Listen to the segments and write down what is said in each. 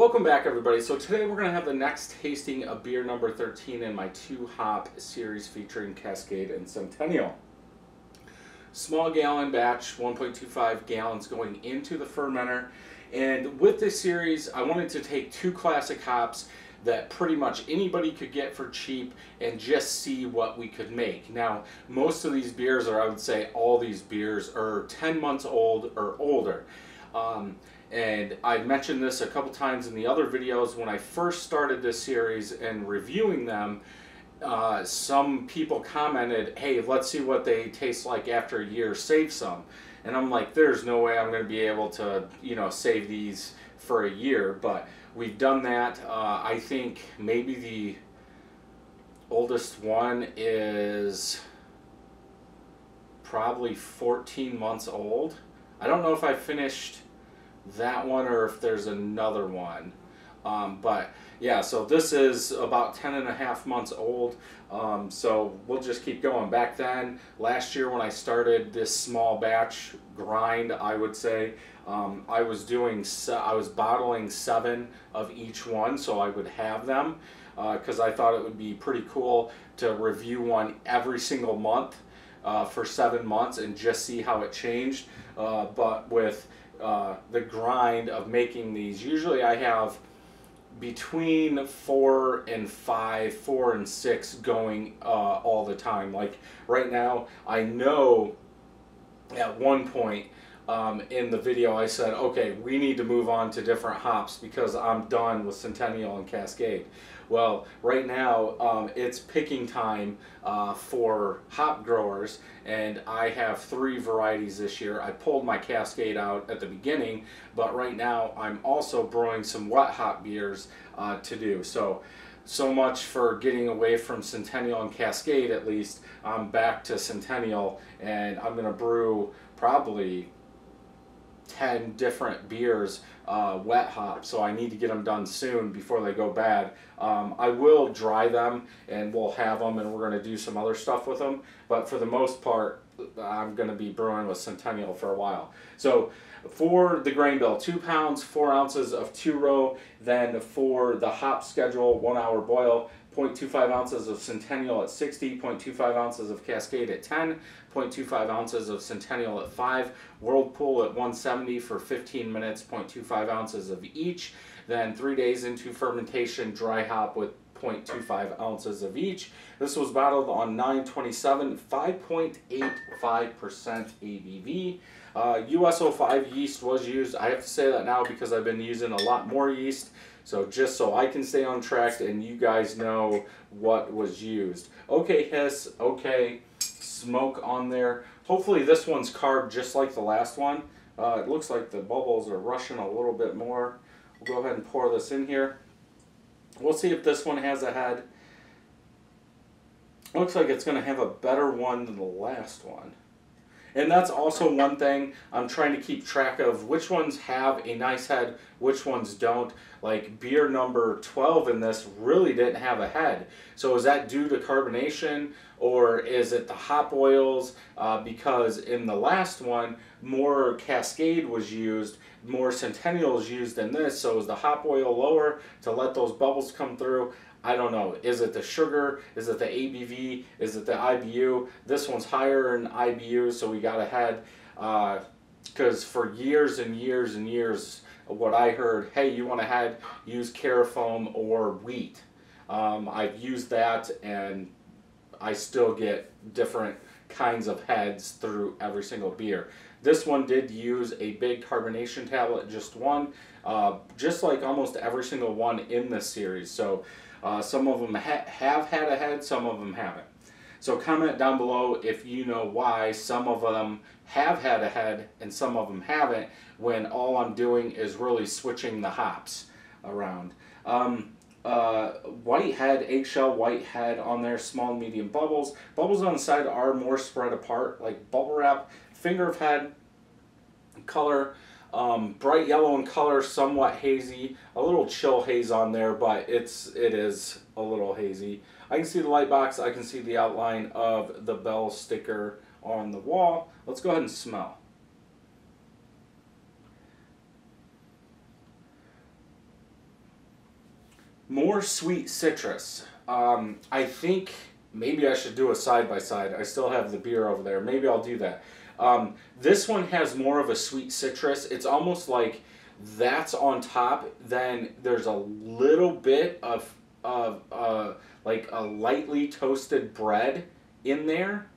Welcome back, everybody. So today we're going to have the next tasting of beer number 13 in my 2-hop series featuring Cascade and Centennial. Small gallon batch, 1.25 gallons going into the fermenter. And with this series, I wanted to take 2 classic hops that pretty much anybody could get for cheap and just see what we could make. Now, most of these beers, or I would say all these beers, are 10 months old or older. And I mentioned this a couple times in the other videos. When I first started this series and reviewing them, some people commented, hey, let's see what they taste like after a year, save some. And I'm like, there's no way I'm going to be able to, save these for a year. But we've done that. I think maybe the oldest one is probably 14 months old. I don't know if I finished that one or if there's another one, but yeah, so this is about 10.5 months old. So we'll just keep going. Back then, last year when I started this small batch grind, I would say I was bottling 7 of each one, so I would have them because I thought it would be pretty cool to review one every single month for 7 months and just see how it changed. But with the grind of making these, usually I have between 4 and 5, 4 and 6 going all the time. Like right now, I know at one point in the video I said, okay, we need to move on to different hops because I'm done with Centennial and Cascade. Well, right now it's picking time for hop growers, and I have 3 varieties this year. I pulled my Cascade out at the beginning, but right now I'm also brewing some wet hop beers to do. So much for getting away from Centennial and Cascade. At least I'm back to Centennial, and I'm going to brew probably 10 different beers wet hop, so I need to get them done soon before they go bad. I will dry them and we'll have them, and we're going to do some other stuff with them, but for the most part I'm going to be brewing with Centennial for a while. So for the grain bill, 2 pounds 4 ounces of 2-row. Then for the hop schedule, 1 hour boil, 0.25 ounces of Centennial at 60, 0.25 ounces of Cascade at 10, 0.25 ounces of Centennial at 5, Whirlpool at 170 for 15 minutes, 0.25 ounces of each. Then 3 days into fermentation, dry hop with 0.25 ounces of each. This was bottled on 9/27, 5.85% ABV. US-05 yeast was used. I have to say that now because I've been using a lot more yeast. So just so I can stay on track and you guys know what was used. Okay hiss, okay smoke on there. Hopefully this one's carved just like the last one. It looks like the bubbles are rushing a little bit more. We'll go ahead and pour this in here. We'll see if this one has a head. Looks like it's going to have a better one than the last one. And that's also one thing I'm trying to keep track of, which ones have a nice head, which ones don't. Like beer number 12 in this really didn't have a head. So is that due to carbonation, or is it the hop oils? Because in the last one, more Cascade was used, more Centennial was used in this. So is the hop oil lower to let those bubbles come through? I don't know. Is it the sugar? Is it the ABV? Is it the IBU? This one's higher in IBU, so we got ahead. Because for years and years and years, what I heard, hey, you want to head, use Carafoam or wheat. I've used that, and I still get different kinds of heads through every single beer. This one did use a big carbonation tablet, just one, just like almost every single one in this series. So some of them have had a head, some of them haven't. So comment down below if you know why some of them have had a head and some of them haven't, when all I'm doing is really switching the hops around. White head, eggshell white head on there, small and medium bubbles. Bubbles on the side are more spread apart, like bubble wrap. Finger of head, color, bright yellow in color, somewhat hazy, a little chill haze on there, but it is a little hazy. I can see the light box, I can see the outline of the bell sticker on the wall. Let's go ahead and smell. More sweet citrus. I think maybe I should do a side by side. I still have the beer over there. Maybe I'll do that. This one has more of a sweet citrus. It's almost like that's on top. Then there's a little bit of like a lightly toasted bread in there.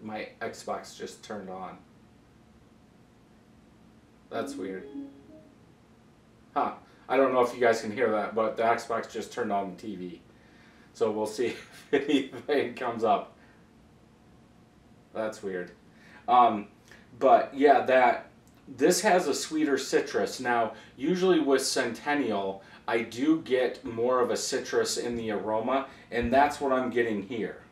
My Xbox just turned on. That's weird. Huh. I don't know if you guys can hear that, but the Xbox just turned on the TV. So we'll see if anything comes up. That's weird. But yeah, this has a sweeter citrus. Now, usually with Centennial, I do get more of a citrus in the aroma, and that's what I'm getting here.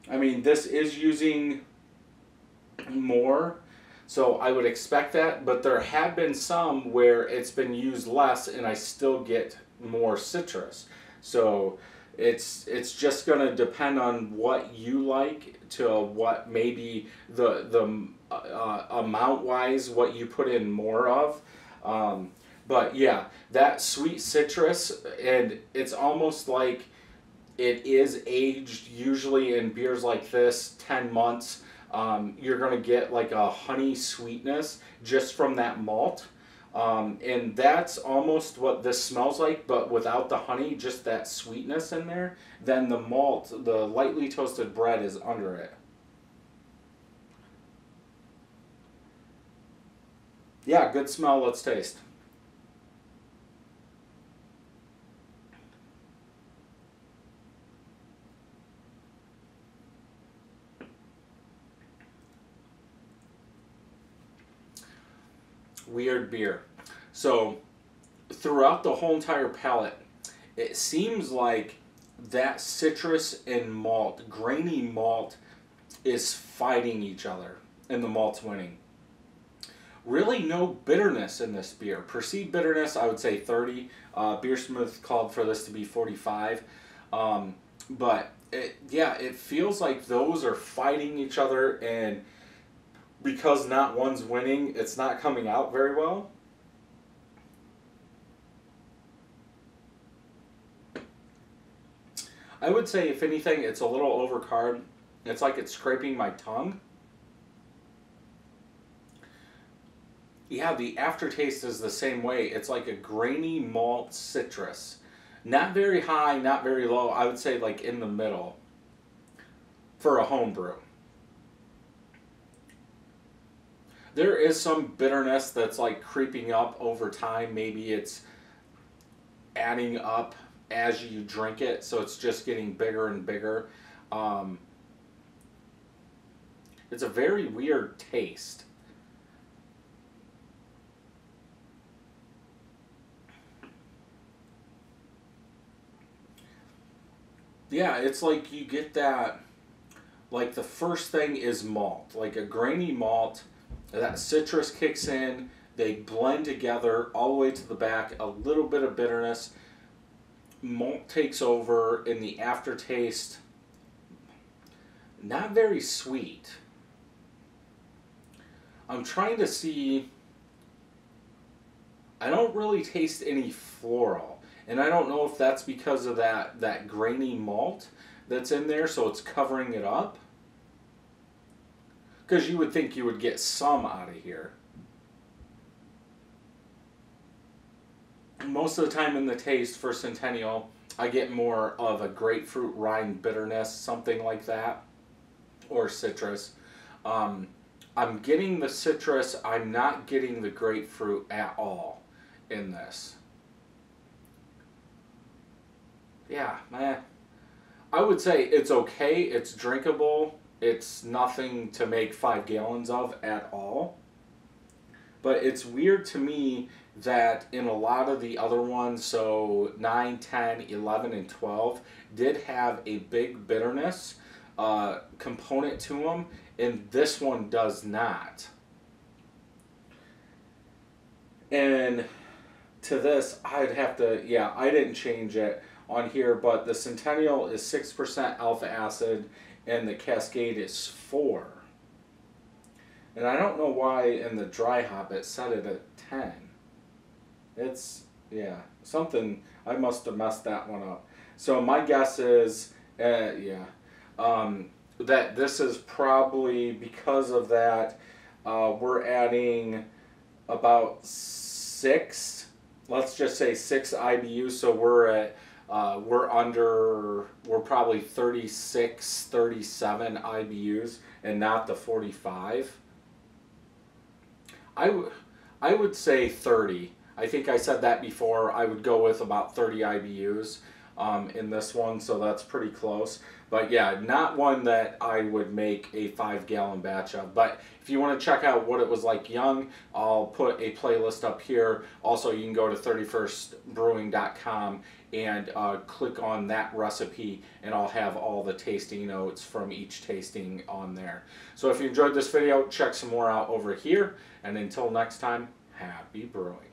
I mean, this is using more, so I would expect that, but there have been some where it's been used less and I still get more citrus. So it's just going to depend on what you like, to what maybe the amount wise what you put in more of. But yeah, that sweet citrus, and it's almost like it is aged usually in beers like this 10 months. You're going to get like a honey sweetness just from that malt. And that's almost what this smells like, but without the honey, just that sweetness in there. Then the malt, the lightly toasted bread is under it. Yeah, good smell. Let's taste. Weird beer. So throughout the whole entire palate, it seems like that citrus and malt, grainy malt, is fighting each other and the malt's winning. Really no bitterness in this beer. Perceived bitterness, I would say 30. Beersmith called for this to be 45. But yeah, it feels like those are fighting each other, and because not one's winning, it's not coming out very well. I would say, if anything, it's a little overcarb. It's like it's scraping my tongue. Yeah, the aftertaste is the same way. It's like a grainy malt citrus. Not very high, not very low. I would say like in the middle for a homebrew. There is some bitterness that's like creeping up over time. Maybe it's adding up as you drink it, so it's just getting bigger and bigger. It's a very weird taste. Yeah, it's like you get that, like the first thing is malt, like a grainy malt. That citrus kicks in, they blend together all the way to the back, a little bit of bitterness. Malt takes over in the aftertaste. Not very sweet. I'm trying to see, I don't really taste any floral. And I don't know if that's because of that grainy malt that's in there, so it's covering it up. Because you would think you would get some out of here. Most of the time in the taste for Centennial, I get more of a grapefruit rind bitterness, something like that, or citrus. I'm getting the citrus, I'm not getting the grapefruit at all in this. Yeah, man. I would say it's okay, it's drinkable, it's nothing to make 5 gallons of at all. But it's weird to me that in a lot of the other ones, so 9, 10, 11, and 12, did have a big bitterness component to them, and this one does not. And to this, I'd have to, yeah, I didn't change it on here, but the Centennial is 6% alpha acid and the Cascade is 4. And I don't know why in the dry hop it set it at 10. It's Yeah, something, I must have messed that one up. So my guess is, yeah, that this is probably because of that. We're adding about six, let's just say 6 IBUs. So we're probably 36, 37 IBUs and not the 45. I, w- I would say 30. I think I said that before. I would go with about 30 IBUs in this one, so that's pretty close. But yeah, not one that I would make a 5 gallon batch of. But if you want to check out what it was like young, I'll put a playlist up here. Also, you can go to 31stbrewing.com and click on that recipe, and I'll have all the tasting notes from each tasting on there. So if you enjoyed this video, check some more out over here. And until next time, happy brewing.